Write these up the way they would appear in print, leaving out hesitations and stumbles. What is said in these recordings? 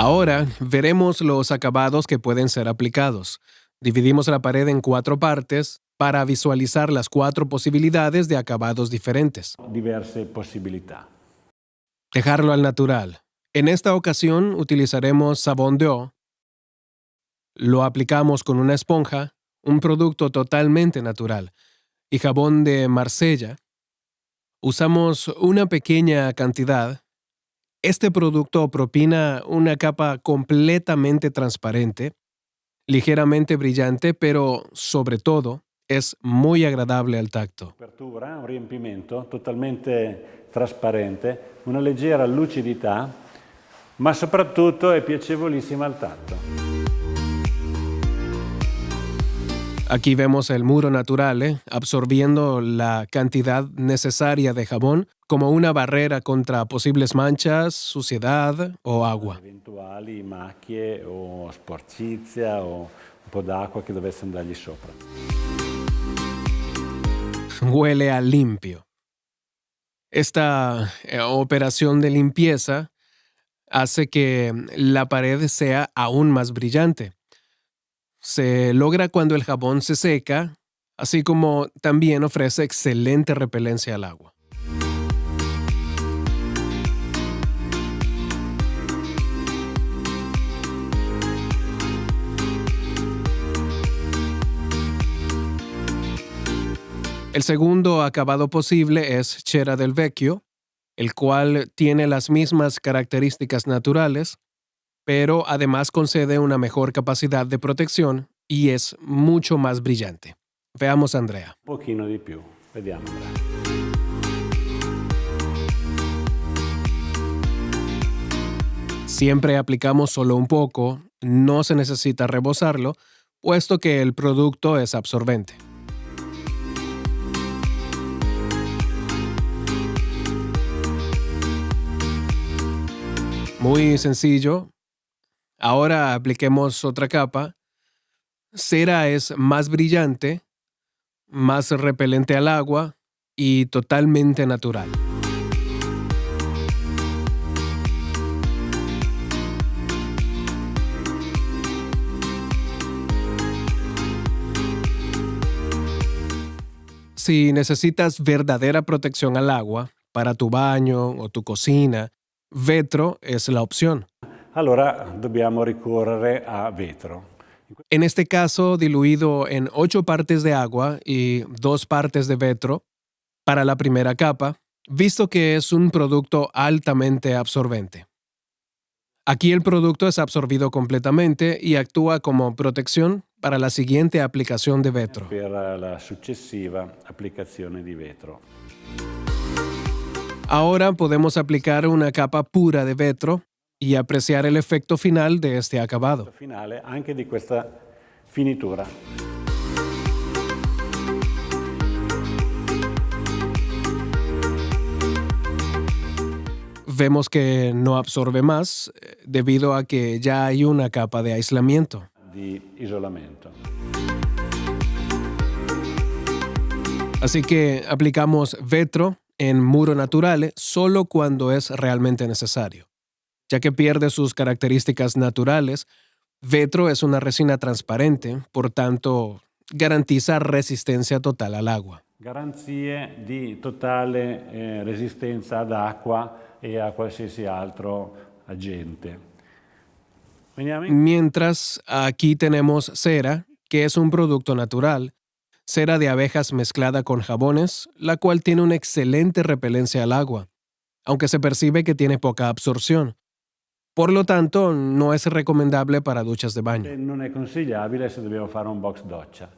Ahora veremos los acabados que pueden ser aplicados. Dividimos la pared en 4 partes para visualizar las 4 posibilidades de acabados diferentes. Diverse possibilità. Dejarlo al natural. En esta ocasión utilizaremos Savon d'Eau. Lo aplicamos con una esponja, un producto totalmente natural, y jabón de Marsella. Usamos una pequeña cantidad. Este producto propina una capa completamente transparente, ligeramente brillante, pero sobre todo es muy agradable al tacto. Apertura, un riempimento totalmente trasparente, una leggera lucidità, ma soprattutto è piacevolissima al tatto. Aquí vemos el muro naturale absorbiendo la cantidad necesaria de jabón como una barrera contra posibles manchas, suciedad o agua. Eventuali macchie o sporcizia o un po' d'acqua che dovesse andargli sopra. Huele a limpio. Esta operación de limpieza hace que la pared sea aún más brillante. Se logra cuando el jabón se seca, así como también ofrece excelente repelencia al agua. El segundo acabado posible es Cera del Vecchio, el cual tiene las mismas características naturales, pero además concede una mejor capacidad de protección y es mucho más brillante. Veamos a Andrea. Un pochino di più, vediamo. Siempre aplicamos solo un poco, no se necesita rebozarlo, puesto que el producto es absorbente. Muy sencillo. Ahora apliquemos otra capa. Cera es más brillante, más repelente al agua y totalmente natural. Si necesitas verdadera protección al agua para tu baño o tu cocina, vetro es la opción. Allora dobbiamo ricorrere a vetro. En este caso, diluido en 8 partes de agua y 2 partes de vetro para la primera capa, visto que es un producto altamente absorbente. Aquí el producto es absorbido completamente y actúa como protección para la siguiente aplicación de vetro. Per la successiva applicazione di vetro. Ahora podemos aplicar una capa pura de vetro y apreciar el efecto final de este acabado. Finale anche di questa finitura. Vemos que no absorbe más debido a que ya hay una capa de aislamiento. Di isolamento. Así que aplicamos vetro en muro naturale solo cuando es realmente necesario. Ya que pierde sus características naturales, vetro es una resina transparente, por tanto, garantiza resistencia total al agua. Garanzie di totale resistenza ad acqua e a qualsiasi altro agente. Mientras aquí tenemos cera, que es un producto natural, cera de abejas mezclada con jabones, la cual tiene una excelente repelencia al agua, aunque se percibe que tiene poca absorción. Por lo tanto, no es recomendable para duchas de baño. Non è consigliabile se dobbiamo fare un box doccia.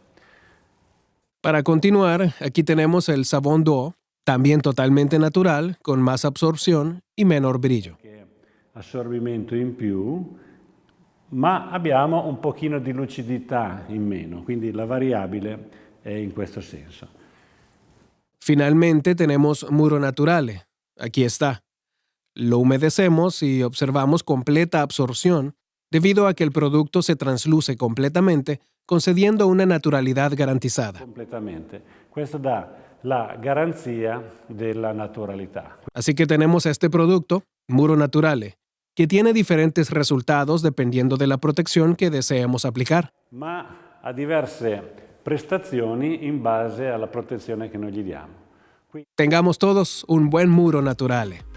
Para continuar, aquí tenemos el Savon d'Eau, también totalmente natural, con más absorción y menor brillo. Assorbimento in più, ma abbiamo un pochino di lucidità in meno, quindi la variabile è in questo senso. Finalmente tenemos muro naturale. Aquí está. Lo humedecemos y observamos completa absorción debido a que el producto se transluce completamente, concediendo una naturalidad garantizada. Completamente. Questo dà la garanzia della naturalità. Así que tenemos este producto, muro naturale, que tiene diferentes resultados dependiendo de la protección que deseemos aplicar. Ma ha diverse prestazioni in base alla protezione che noi gli diamo. Tengamos todos un buen muro naturale.